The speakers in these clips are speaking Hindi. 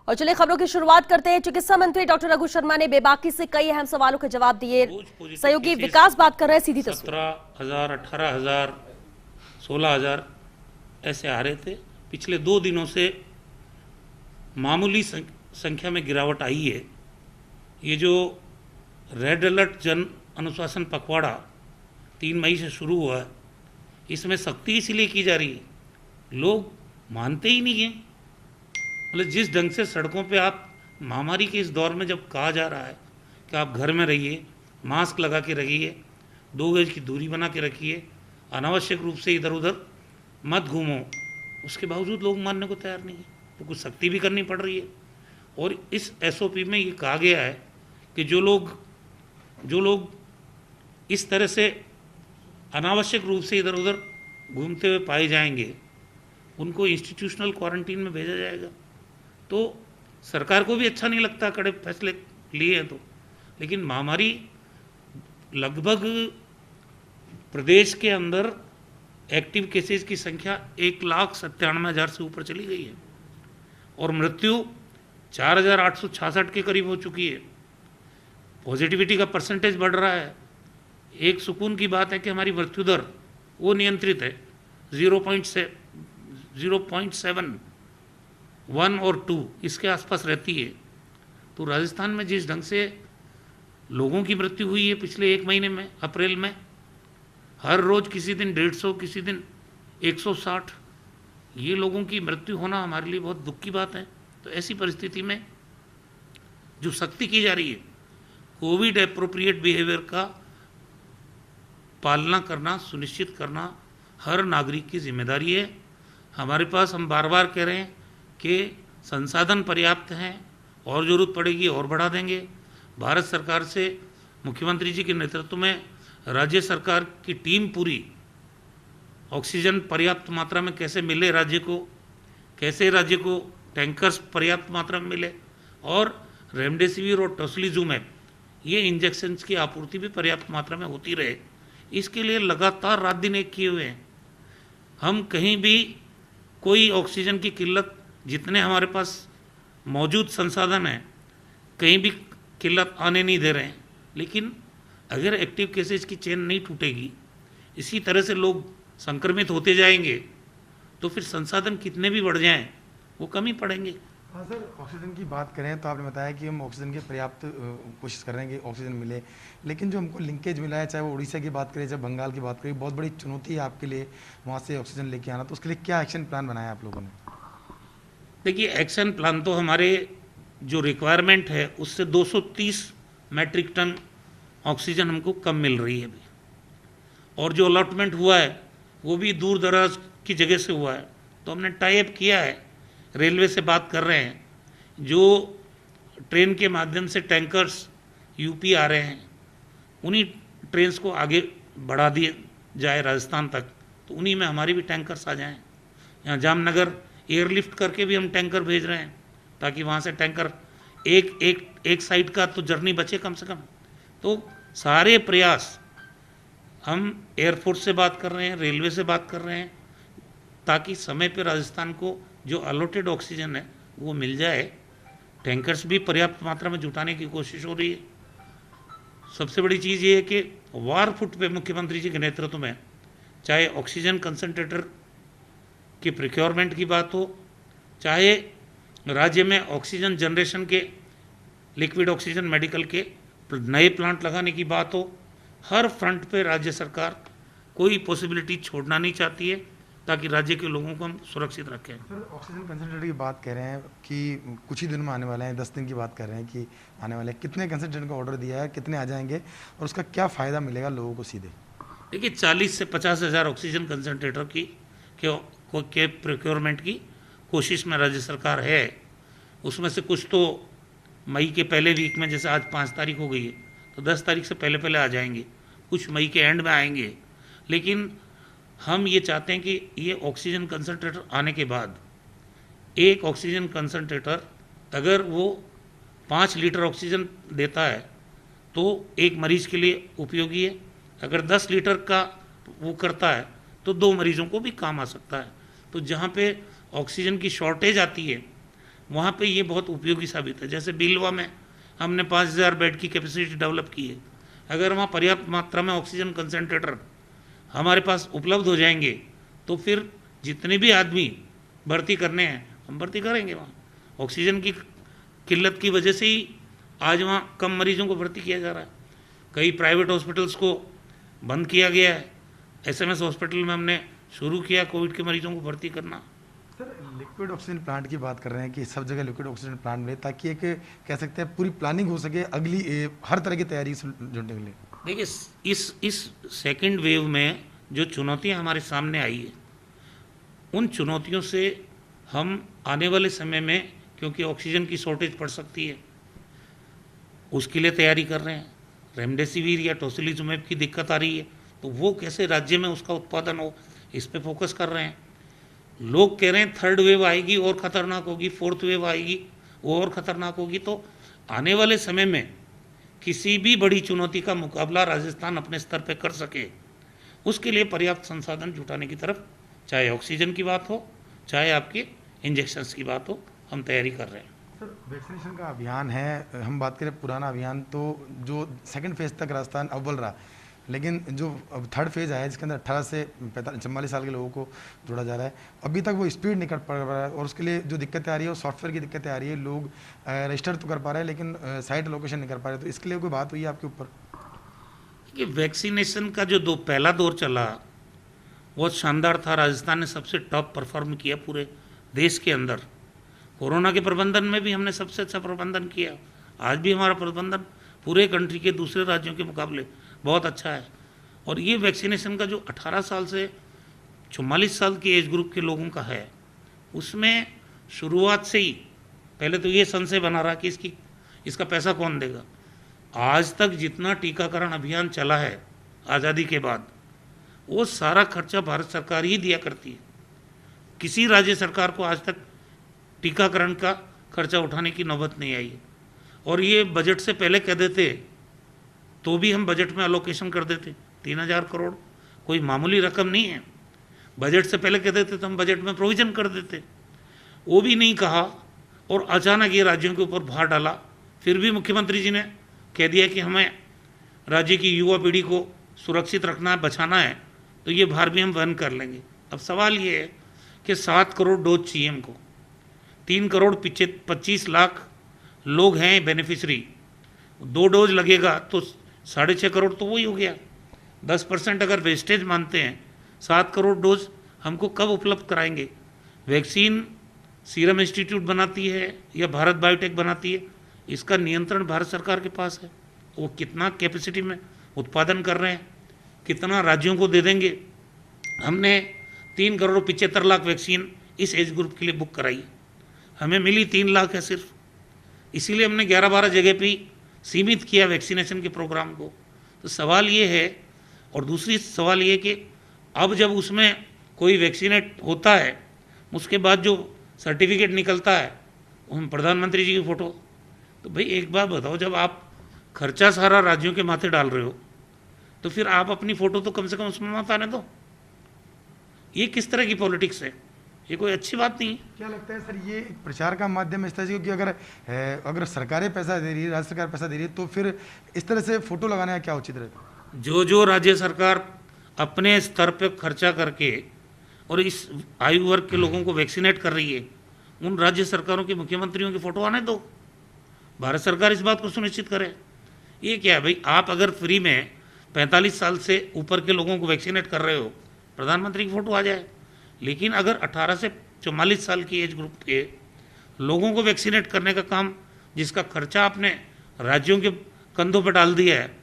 और चलिए खबरों की शुरुआत करते हैं। चिकित्सा मंत्री डॉक्टर रघु शर्मा ने बेबाकी से कई अहम सवालों के जवाब दिए। सहयोगी विकास बात कर रहे हैं, सीधी तस्वीर। 17,000, 18,000, 16,000 ऐसे आ रहे थे। पिछले 2 दिनों से मामूली संख्या में गिरावट आई है। ये जो रेड अलर्ट जन अनुशासन पखवाड़ा 3 मई से शुरू हुआ है, इसमें सख्ती इसीलिए की जा रही है, लोग मानते ही नहीं हैं। मतलब जिस ढंग से सड़कों पे आप महामारी के इस दौर में जब कहा जा रहा है कि आप घर में रहिए, मास्क लगा के रहिए, 2 गज की दूरी बना के रखिए, अनावश्यक रूप से इधर उधर मत घूमो, उसके बावजूद लोग मानने को तैयार नहीं है। तो कुछ सख्ती भी करनी पड़ रही है। और इस SOP में ये कहा गया है कि जो लोग इस तरह से अनावश्यक रूप से इधर उधर घूमते हुए पाए जाएंगे, उनको इंस्टीट्यूशनल क्वारंटीन में भेजा जाएगा। तो सरकार को भी अच्छा नहीं लगता कड़े फैसले लिए हैं तो, लेकिन महामारी लगभग प्रदेश के अंदर एक्टिव केसेस की संख्या 1,97,000 से ऊपर चली गई है और मृत्यु 4,866 के करीब हो चुकी है। पॉजिटिविटी का परसेंटेज बढ़ रहा है। एक सुकून की बात है कि हमारी मृत्यु दर वो नियंत्रित है, 0.7, 1 और 2 इसके आसपास रहती है। तो राजस्थान में जिस ढंग से लोगों की मृत्यु हुई है पिछले 1 महीने में, अप्रैल में, हर रोज़ किसी दिन 150, किसी दिन 160, ये लोगों की मृत्यु होना हमारे लिए बहुत दुख की बात है। तो ऐसी परिस्थिति में जो सख्ती की जा रही है, कोविड एप्रोप्रिएट बिहेवियर का पालना करना, सुनिश्चित करना हर नागरिक की जिम्मेदारी है। हमारे पास, हम बार बार कह रहे हैं कि संसाधन पर्याप्त हैं, और ज़रूरत पड़ेगी और बढ़ा देंगे। भारत सरकार से मुख्यमंत्री जी के नेतृत्व में राज्य सरकार की टीम पूरी, ऑक्सीजन पर्याप्त मात्रा में कैसे मिले राज्य को, कैसे राज्य को टैंकर्स पर्याप्त मात्रा में मिले, और रेमडेसिविर और टोसिलिजुमैब ये इंजेक्शन्स की आपूर्ति भी पर्याप्त मात्रा में होती रहे, इसके लिए लगातार रात दिन एक किए हुए हैं। हम कहीं भी कोई ऑक्सीजन की किल्लत, जितने हमारे पास मौजूद संसाधन हैं, कहीं भी किल्लत आने नहीं दे रहे हैं। लेकिन अगर एक्टिव केसेस की चेन नहीं टूटेगी, इसी तरह से लोग संक्रमित होते जाएंगे, तो फिर संसाधन कितने भी बढ़ जाएं, वो कम ही पड़ेंगे। हाँ सर, ऑक्सीजन की बात करें तो आपने बताया कि हम ऑक्सीजन की पर्याप्त कोशिश कर रहे हैं कि ऑक्सीजन मिले, लेकिन जो हमको लिंकेज मिला है, चाहे वो उड़ीसा की बात करें, चाहे बंगाल की बात करें, बहुत बड़ी चुनौती है आपके लिए वहाँ से ऑक्सीजन लेके आना। तो उसके लिए क्या एक्शन प्लान बनाया आप लोगों ने? देखिए, एक्शन प्लान तो हमारे जो रिक्वायरमेंट है उससे 230 मैट्रिक टन ऑक्सीजन हमको कम मिल रही है अभी, और जो अलॉटमेंट हुआ है वो भी दूर दराज की जगह से हुआ है। तो हमने टाई अप किया है, रेलवे से बात कर रहे हैं, जो ट्रेन के माध्यम से टैंकर्स यूपी आ रहे हैं, उन्हीं ट्रेन्स को आगे बढ़ा दिए जाए राजस्थान तक, तो उन्हीं में हमारी भी टैंकर्स आ जाएं। यहाँ एयरलिफ्ट करके भी हम टैंकर भेज रहे हैं, ताकि वहाँ से टैंकर एक साइड का तो जर्नी बचे कम से कम। तो सारे प्रयास, हम एयरफोर्स से बात कर रहे हैं, रेलवे से बात कर रहे हैं, ताकि समय पर राजस्थान को जो अलॉटेड ऑक्सीजन है वो मिल जाए। टैंकर्स भी पर्याप्त मात्रा में जुटाने की कोशिश हो रही है। सबसे बड़ी चीज़ ये है कि वार फुट पे मुख्यमंत्री जी के नेतृत्व में, चाहे ऑक्सीजन कंसंट्रेटर की प्रिक्योरमेंट की बात हो, चाहे राज्य में ऑक्सीजन जनरेशन के, लिक्विड ऑक्सीजन मेडिकल के नए प्लांट लगाने की बात हो, हर फ्रंट पे राज्य सरकार कोई पॉसिबिलिटी छोड़ना नहीं चाहती है, ताकि राज्य के लोगों को हम सुरक्षित रखें। सर, ऑक्सीजन कंसंट्रेटर की बात कह रहे हैं कि कुछ ही दिन में आने वाले हैं, 10 दिन की बात कर रहे हैं कि आने वाले हैं। कितने कंसंट्रेटर का ऑर्डर दिया है, कितने आ जाएंगे, और उसका क्या फ़ायदा मिलेगा लोगों को सीधे? देखिए, 40 से 50 हज़ार ऑक्सीजन कंसंट्रेटर के प्रोक्योरमेंट की कोशिश में राज्य सरकार है। उसमें से कुछ तो मई के पहले वीक में, जैसे आज 5 तारीख हो गई है, तो 10 तारीख से पहले आ जाएंगे, कुछ मई के एंड में आएंगे। लेकिन हम ये चाहते हैं कि ये ऑक्सीजन कंसंट्रेटर आने के बाद, एक ऑक्सीजन कंसंट्रेटर अगर वो 5 लीटर ऑक्सीजन देता है तो एक मरीज़ के लिए उपयोगी है। अगर 10 लीटर का वो करता है तो 2 मरीज़ों को भी काम आ सकता है। तो जहाँ पे ऑक्सीजन की शॉर्टेज आती है, वहाँ पे ये बहुत उपयोगी साबित है। जैसे बिलवा में हमने 5000 बेड की कैपेसिटी डेवलप की है। अगर वहाँ पर्याप्त मात्रा में ऑक्सीजन कंसंट्रेटर हमारे पास उपलब्ध हो जाएंगे तो फिर जितने भी आदमी भर्ती करने हैं हम भर्ती करेंगे। वहाँ ऑक्सीजन की किल्लत की वजह से ही आज वहाँ कम मरीजों को भर्ती किया जा रहा है। कई प्राइवेट हॉस्पिटल्स को बंद किया गया है। एसएमएस हॉस्पिटल में हमने शुरू किया कोविड के मरीजों को भर्ती करना। सर लिक्विड ऑक्सीजन प्लांट की बात कर रहे हैं कि सब जगह लिक्विड ऑक्सीजन प्लांट मिले ताकि एक कह सकते हैं पूरी प्लानिंग हो सके अगली हर तरह की तैयारी से जुड़ने के लिए। देखिए इस सेकेंड वेव में जो चुनौतियां हमारे सामने आई है उन चुनौतियों से हम आने वाले समय में, क्योंकि ऑक्सीजन की शॉर्टेज पड़ सकती है, उसके लिए तैयारी कर रहे हैं। रेमडेसिविर या टोसिलिजुमेब की दिक्कत आ रही है तो वो कैसे राज्य में उसका उत्पादन हो, इस पे फोकस कर रहे हैं। लोग कह रहे हैं थर्ड वेव आएगी और ख़तरनाक होगी, फोर्थ वेव आएगी वो और ख़तरनाक होगी। तो आने वाले समय में किसी भी बड़ी चुनौती का मुकाबला राजस्थान अपने स्तर पर कर सके उसके लिए पर्याप्त संसाधन जुटाने की तरफ, चाहे ऑक्सीजन की बात हो चाहे आपके इंजेक्शंस की बात हो, हम तैयारी कर रहे हैं। सर वैक्सीनेशन का अभियान है, हम बात करें पुराना अभियान तो जो सेकंड फेज तक राजस्थान अव्वल रहा, लेकिन जो अब थर्ड फेज आया जिसके अंदर 18 से 44 साल के लोगों को जोड़ा जा रहा है, अभी तक वो स्पीड नहीं कर पा रहा है और उसके लिए जो दिक्कतें आ रही है वो सॉफ्टवेयर की दिक्कतें आ रही है। लोग रजिस्टर तो कर पा रहे हैं लेकिन साइट लोकेशन नहीं कर पा रहे, तो इसके लिए कोई बात हुई है आपके ऊपर? कि वैक्सीनेशन का जो पहला दौर चला बहुत शानदार था। राजस्थान ने सबसे टॉप परफॉर्म किया पूरे देश के अंदर। कोरोना के प्रबंधन में भी हमने सबसे अच्छा प्रबंधन किया। आज भी हमारा प्रबंधन पूरे कंट्री के दूसरे राज्यों के मुकाबले बहुत अच्छा है। और ये वैक्सीनेशन का जो 18 साल से 44 साल की एज ग्रुप के लोगों का है उसमें शुरुआत से ही पहले तो ये संशय बना रहा कि इसका पैसा कौन देगा। आज तक जितना टीकाकरण अभियान चला है आज़ादी के बाद वो सारा खर्चा भारत सरकार ही दिया करती है। किसी राज्य सरकार को आज तक टीकाकरण का खर्चा उठाने की नौबत नहीं आई है। और ये बजट से पहले कह देते तो भी हम बजट में अलोकेशन कर देते। 3000 करोड़ कोई मामूली रकम नहीं है। बजट से पहले कह देते तो हम बजट में प्रोविज़न कर देते, वो भी नहीं कहा और अचानक ये राज्यों के ऊपर भार डाला। फिर भी मुख्यमंत्री जी ने कह दिया कि हमें राज्य की युवा पीढ़ी को सुरक्षित रखना है, बचाना है, तो ये भार भी हम वहन कर लेंगे। अब सवाल ये है कि 7 करोड़ डोज चाहिए हमको, 3 करोड़ 25 लाख लोग हैं बेनिफिशरी, 2 डोज लगेगा तो 6.5 करोड़ तो वही हो गया। 10% अगर वेस्टेज मानते हैं 7 करोड़ डोज हमको कब उपलब्ध कराएंगे? वैक्सीन सीरम इंस्टीट्यूट बनाती है या भारत बायोटेक बनाती है, इसका नियंत्रण भारत सरकार के पास है। वो कितना कैपेसिटी में उत्पादन कर रहे हैं, कितना राज्यों को दे देंगे। हमने 3 करोड़ 75 लाख वैक्सीन इस एज ग्रुप के लिए बुक कराई, हमें मिली 3 लाख है सिर्फ। इसीलिए हमने 11-12 जगह पे सीमित किया वैक्सीनेशन के प्रोग्राम को। तो सवाल ये है, और दूसरी सवाल ये कि अब जब उसमें कोई वैक्सीनेट होता है उसके बाद जो सर्टिफिकेट निकलता है हम प्रधानमंत्री जी की फ़ोटो। तो भाई एक बात बताओ, जब आप खर्चा सारा राज्यों के माथे डाल रहे हो तो फिर आप अपनी फ़ोटो तो कम से कम उसमें मत आने दो। ये किस तरह की पॉलिटिक्स है? ये कोई अच्छी बात नहीं है। क्या लगता है सर ये एक प्रचार का माध्यम है इस तरह से, क्योंकि अगर सरकारें पैसा दे रही है, राज्य सरकार पैसा दे रही है, तो फिर इस तरह से फोटो लगाने का क्या उचित रहेगा? जो राज्य सरकार अपने स्तर पर खर्चा करके और इस आयु वर्ग के लोगों को वैक्सीनेट कर रही है उन राज्य सरकारों के मुख्यमंत्रियों की फ़ोटो आने दो। भारत सरकार इस बात को सुनिश्चित करे। ये क्या है भाई, आप अगर फ्री में 45 साल से ऊपर के लोगों को वैक्सीनेट कर रहे हो प्रधानमंत्री की फ़ोटो आ जाए, लेकिन अगर 18 से 44 साल की एज ग्रुप के लोगों को वैक्सीनेट करने का काम जिसका खर्चा आपने राज्यों के कंधों पर डाल दिया है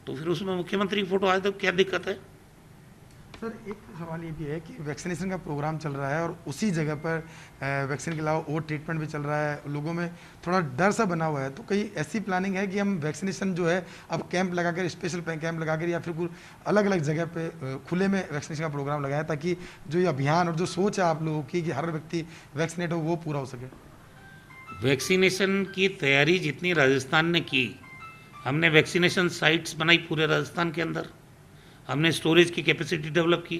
तो फिर उसमें मुख्यमंत्री की फ़ोटो आए तो क्या दिक्कत है? सर एक सवाल ये भी है कि वैक्सीनेशन का प्रोग्राम चल रहा है और उसी जगह पर वैक्सीन के अलावा और ट्रीटमेंट भी चल रहा है, लोगों में थोड़ा डर सा बना हुआ है, तो कहीं ऐसी प्लानिंग है कि हम वैक्सीनेशन जो है अब कैंप लगाकर, स्पेशल कैंप लगाकर या फिर कुछ अलग अलग जगह पे खुले में वैक्सीनेशन का प्रोग्राम लगाया ताकि जो ये अभियान और जो सोच है आप लोगों की कि हर व्यक्ति वैक्सीनेट हो वो पूरा हो सके? वैक्सीनेशन की तैयारी जितनी राजस्थान ने की, हमने वैक्सीनेशन साइट्स बनाई पूरे राजस्थान के अंदर, हमने स्टोरेज की कैपेसिटी डेवलप की,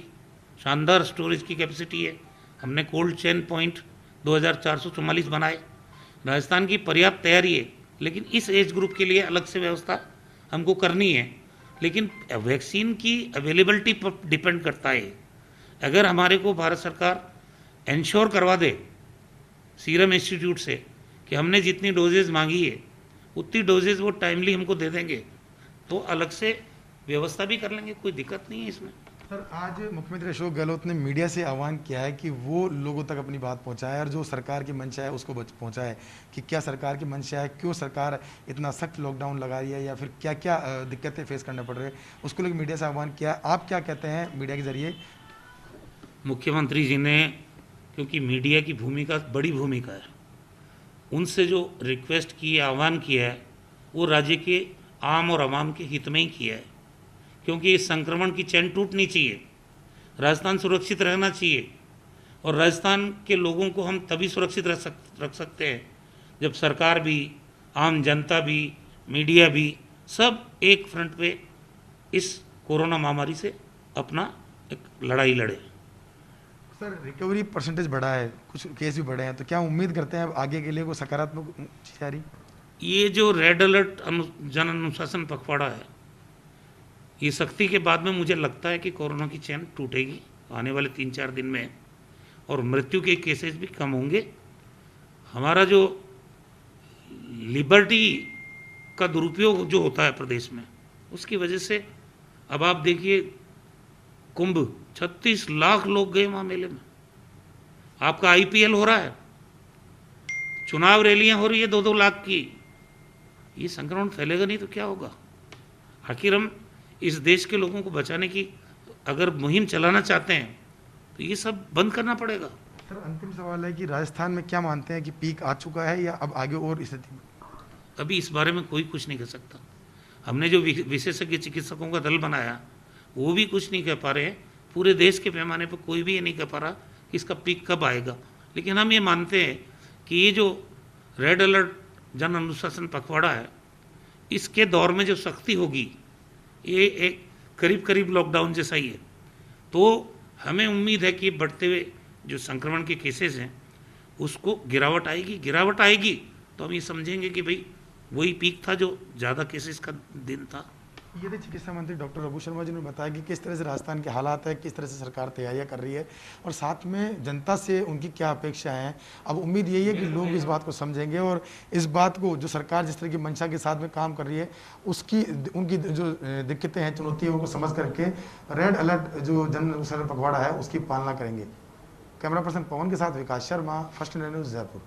शानदार स्टोरेज की कैपेसिटी है। हमने कोल्ड चेन पॉइंट 2444 बनाए राजस्थान की पर्याप्त तैयारी है, लेकिन इस एज ग्रुप के लिए अलग से व्यवस्था हमको करनी है। लेकिन वैक्सीन की अवेलेबिलिटी पर डिपेंड करता है। अगर हमारे को भारत सरकार इंश्योर करवा दे सीरम इंस्टीट्यूट से कि हमने जितनी डोजेज मांगी है उतनी डोजेज वो टाइमली हमको दे देंगे, तो अलग से व्यवस्था भी कर लेंगे, कोई दिक्कत नहीं है इसमें। सर, आज मुख्यमंत्री अशोक गहलोत ने मीडिया से आह्वान किया है कि वो लोगों तक अपनी बात पहुंचाए और जो सरकार की मंशा है उसको पहुंचाए कि क्या सरकार की मंशा है, क्यों सरकार इतना सख्त लॉकडाउन लगा रही है या फिर क्या क्या दिक्कतें फेस करना पड़ रही है, उसको लेकर मीडिया से आह्वान किया। आप क्या कहते हैं मीडिया के जरिए? मुख्यमंत्री जी ने, क्योंकि मीडिया की भूमिका बड़ी भूमिका है, उनसे जो रिक्वेस्ट की है, आह्वान किया है, वो राज्य के आम और आवाम के हित में ही किया है। क्योंकि इस संक्रमण की चैन टूटनी चाहिए, राजस्थान सुरक्षित रहना चाहिए, और राजस्थान के लोगों को हम तभी सुरक्षित रख सकते हैं जब सरकार भी, आम जनता भी, मीडिया भी सब एक फ्रंट पे इस कोरोना महामारी से अपना एक लड़ाई लड़े। सर, रिकवरी परसेंटेज बढ़ा है, कुछ केस भी बढ़े हैं, तो क्या उम्मीद करते हैं आगे के लिए कोई सकारात्मक चीज आ रही? ये जो रेड अलर्ट जन अनुशासन पखवाड़ा है, ये सख्ती के बाद में मुझे लगता है कि कोरोना की चैन टूटेगी आने वाले 3-4 दिन में, और मृत्यु के केसेस भी कम होंगे। हमारा जो लिबर्टी का दुरुपयोग जो होता है प्रदेश में, उसकी वजह से अब आप देखिए कुंभ 36 लाख लोग गए वहाँ मेले में। आपका IPL हो रहा है, चुनाव रैलियां हो रही है 2-2 लाख की। ये संक्रमण फैलेगा नहीं तो क्या होगा? आखिर हम इस देश के लोगों को बचाने की अगर मुहिम चलाना चाहते हैं तो ये सब बंद करना पड़ेगा। सर, अंतिम सवाल है कि राजस्थान में क्या मानते हैं कि पीक आ चुका है या अब आगे और स्थिति में? अभी इस बारे में कोई कुछ नहीं कह सकता। हमने जो विशेषज्ञ चिकित्सकों का दल बनाया वो भी कुछ नहीं कह पा रहे हैं। पूरे देश के पैमाने पर कोई भी ये नहीं कह पा रहा कि इसका पीक कब आएगा। लेकिन हम ये मानते हैं कि ये जो रेड अलर्ट जन अनुशासन पखवाड़ा है, इसके दौर में जो सख्ती होगी ये एक करीब करीब लॉकडाउन जैसा ही है। तो हमें उम्मीद है कि बढ़ते हुए जो संक्रमण के केसेस हैं उसको गिरावट आएगी तो हम ये समझेंगे कि भाई वही पीक था जो ज़्यादा केसेस का दिन था। ये थे चिकित्सा मंत्री डॉक्टर रघु शर्मा जी ने बताया कि किस तरह से राजस्थान के हालात है, किस तरह से सरकार तैयारियां कर रही है और साथ में जनता से उनकी क्या अपेक्षाएं हैं। अब उम्मीद यही है कि लोग इस बात को समझेंगे और इस बात को जो सरकार जिस तरह की मंशा के साथ में काम कर रही है उसकी उनकी जो दिक्कतें हैं, चुनौतियों उनको समझ करके रेड अलर्ट जो जन अनुशासन पखवाड़ा है उसकी पालना करेंगे। कैमरा पर्सन पवन के साथ Vikas Sharma, First India News, Jaipur.